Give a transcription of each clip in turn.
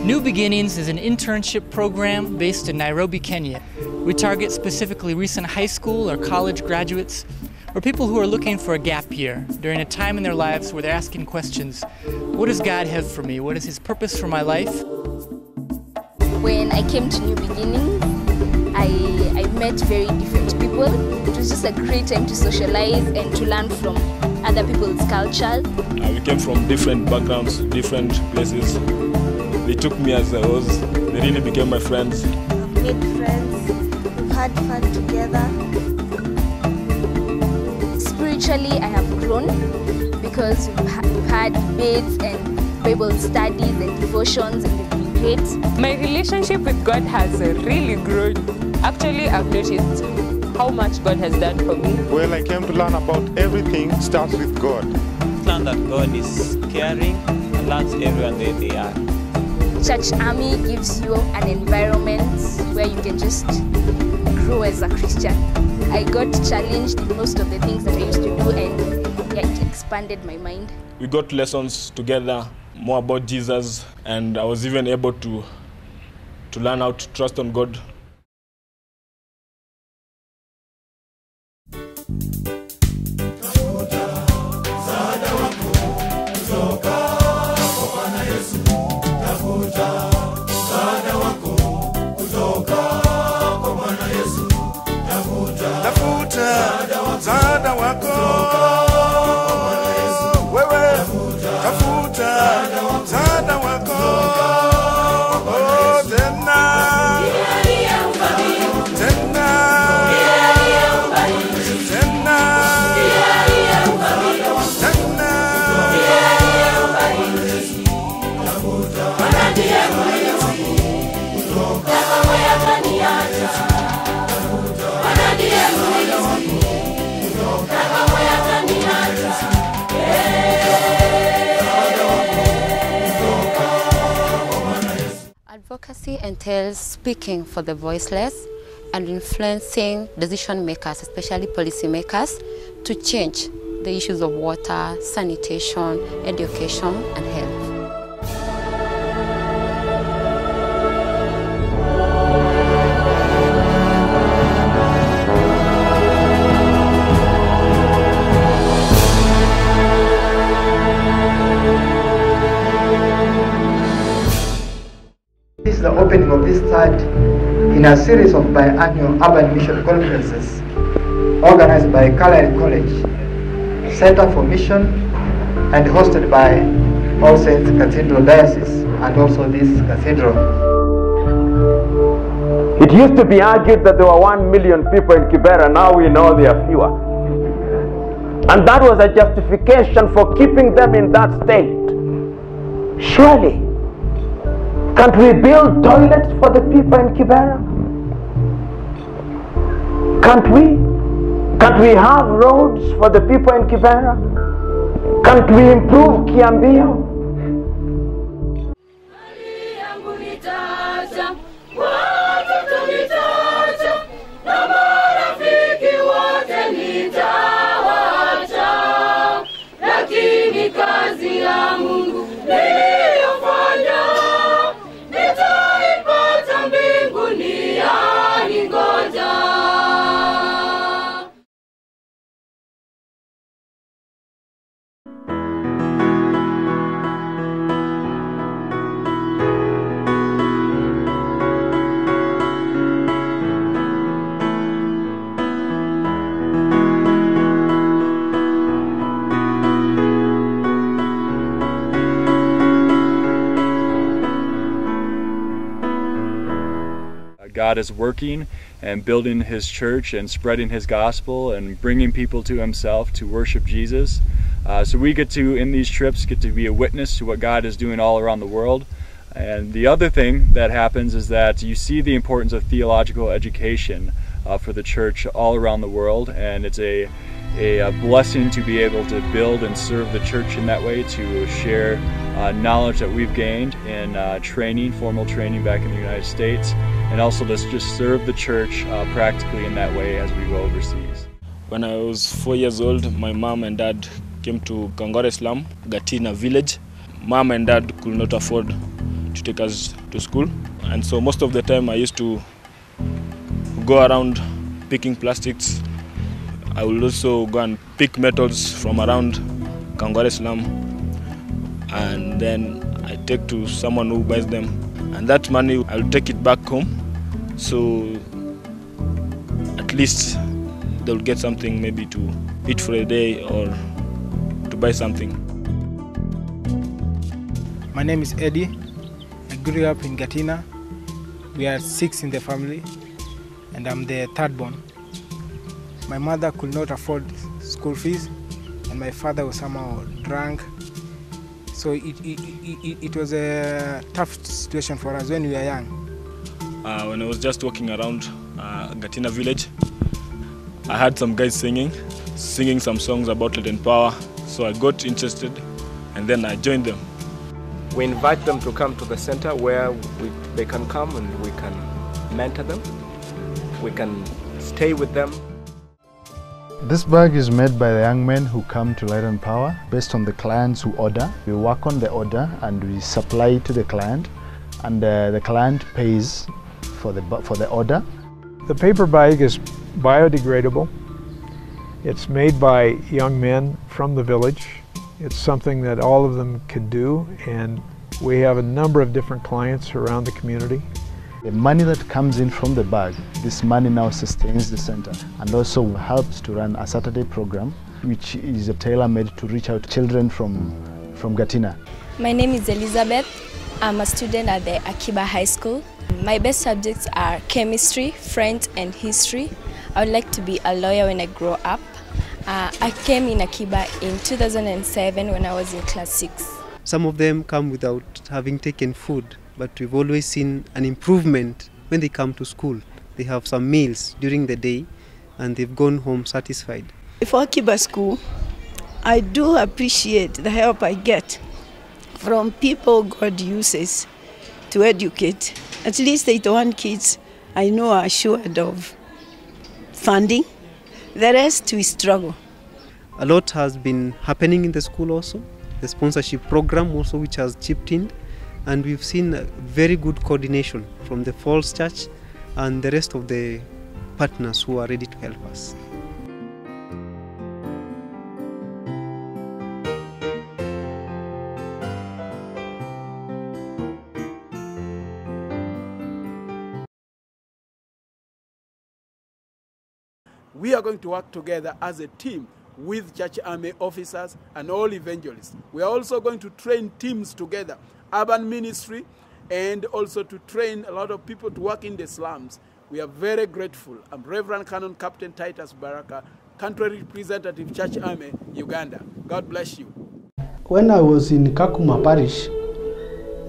New Beginnings is an internship program based in Nairobi, Kenya. We target specifically recent high school or college graduates or people who are looking for a gap year during a time in their lives where they're asking questions. What does God have for me? What is His purpose for my life? When I came to New Beginnings, I met very different people. It was just a great time to socialize and to learn from other people's cultures. We came from different backgrounds, different places. They took me as I was. They really became my friends. I've made friends. We've had fun together. Spiritually, I have grown because we've had debates and Bible studies and devotions, and they've been great. My relationship with God has really grown. Actually, I've noticed how much God has done for me. Well, I came to learn about everything starts with God. Learn that God is caring and loves everyone where they are. Church Army gives you an environment where you can just grow as a Christian. I got challenged in most of the things that I used to do, and it expanded my mind. We got lessons together, more about Jesus, and I was even able to learn how to trust on God. Msaada wako wewe, tafuta msaada wako tena Advocacy entails speaking for the voiceless and influencing decision makers, especially policy makers, to change the issues of water, sanitation, education, and health. This is the opening of this third in a series of biannual urban mission conferences organized by Carlisle College, Center for Mission, and hosted by All Saints Cathedral Diocese and also this cathedral. It used to be argued that there were 1 million people in Kibera. Now we know there are fewer. And that was a justification for keeping them in that state. Surely, can't we build toilets for the people in Kibera? Can't we have roads for the people in Kibera? Can't we improve Kiambio? God is working and building His church and spreading His gospel and bringing people to Himself to worship Jesus. So we get to, in these trips, get to be a witness to what God is doing all around the world. And the other thing that happens is that you see the importance of theological education for the church all around the world, and it's a blessing to be able to build and serve the church in that way, to share knowledge that we've gained in training, formal training back in the United States, and also to just serve the church practically in that way as we go overseas. When I was 4 years old, my mom and dad came to Kangore Slum, Gatina village. Mom and dad could not afford to take us to school. And so most of the time I used to go around picking plastics. I will also go and pick metals from around Kangwale slum, and then I take to someone who buys them, and that money I'll take it back home, so at least they'll get something, maybe to eat for a day or to buy something. My name is Eddie. I grew up in Gatina. We are 6 in the family, and I'm the third born. My mother could not afford school fees, and my father was somehow drunk. So it was a tough situation for us when we were young. When I was just walking around Gatina village, I heard some guys singing some songs about lead and power. So I got interested, and then I joined them. We invite them to come to the center where they can come and we can mentor them. We can stay with them. This bag is made by the young men who come to Light and Power based on the clients who order. We work on the order and we supply it to the client, and the client pays for the order. The paper bag is biodegradable. It's made by young men from the village. It's something that all of them can do, and we have a number of different clients around the community. The money that comes in from the bag, this money now sustains the center and also helps to run a Saturday program, which is tailor-made to reach out to children from Gatina. My name is Elizabeth. I'm a student at the Akiba High School. My best subjects are chemistry, French, and history. I would like to be a lawyer when I grow up. I came in Akiba in 2007 when I was in class 6. Some of them come without having taken food, but we've always seen an improvement when they come to school. They have some meals during the day and they've gone home satisfied. For Akiba School, I do appreciate the help I get from people God uses to educate. At least 81 kids I know are assured of funding. The rest we struggle. A lot has been happening in the school also. The sponsorship program also, which has chipped in, and we've seen very good coordination from the Falls Church and the rest of the partners who are ready to help us. We are going to work together as a team with Church Army officers and all evangelists. We are also going to train teams together, urban ministry, and also to train a lot of people to work in the slums. We are very grateful. I'm Reverend Canon Captain Titus Baraka, country representative, Church Army, Uganda. God bless you. When I was in Kakuma Parish,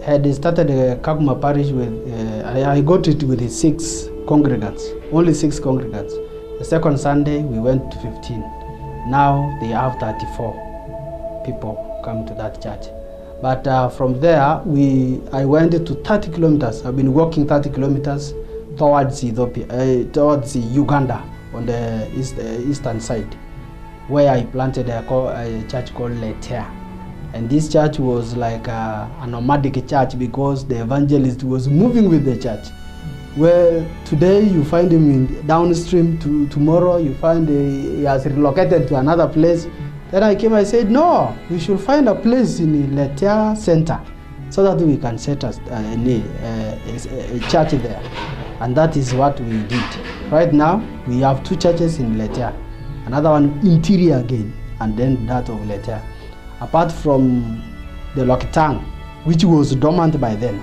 I had started Kakuma Parish with, I got it with 6 congregants, only 6 congregants. The second Sunday, we went to 15. Now they have 34 people come to that church. But from there, I went to 30 kilometers. I've been walking 30 kilometers towards Ethiopia, towards Uganda on the eastern side, where I planted a church called Letea. And this church was like a nomadic church because the evangelist was moving with the church. Where today you find him in downstream, tomorrow you find he has relocated to another place. Then I came, I said, no, we should find a place in the Letea Center so that we can set us a church there. And that is what we did. Right now, we have 2 churches in Letea, another one interior again, and then that of Letea. Apart from the Lokitang, which was dormant by then,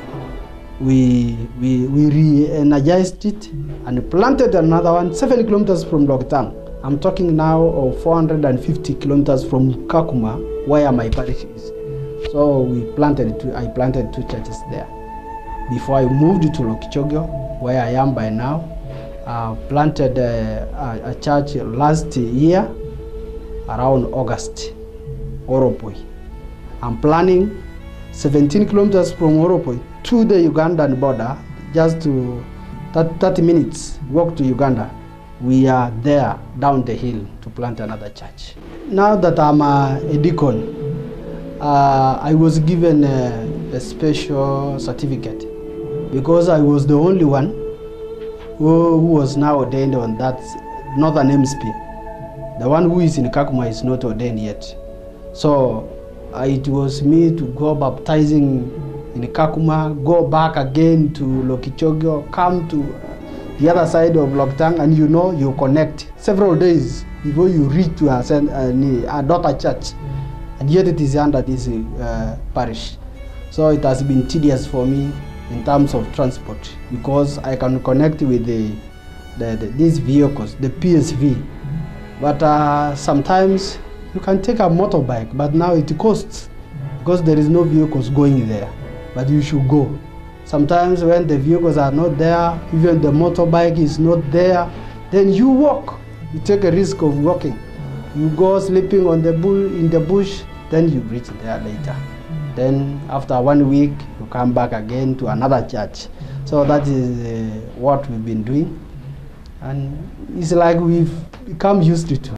we re-energized it and planted another one 7 kilometers from Lokitang. I'm talking now of 450 kilometers from Kakuma, where my parish is. So I planted 2 churches there. Before I moved to Lokichogyo, where I am by now, I planted a church last year around August, Oropoi. I'm planning 17 kilometers from Oropoi to the Ugandan border, just to 30 minutes walk to Uganda. We are there down the hill to plant another church. Now that I'm a deacon, I was given a special certificate because I was the only one who was now ordained on that Northern Hemisphere. The one who is in Kakuma is not ordained yet. So it was me to go baptizing in Kakuma, go back again to Lokichogyo, come to the other side of Loktang, and you connect several days before you reach to a daughter church. And yet it is under this parish. So it has been tedious for me in terms of transport because I can connect with these vehicles, the PSV. But sometimes you can take a motorbike, but now it costs because there is no vehicles going there. But you should go. Sometimes when the vehicles are not there, even the motorbike is not there, then you walk. You take a risk of walking. You go sleeping on in the bush, then you reach there later. Then after 1 week, you come back again to another church. So that is what we've been doing. And it's like we've become used to it.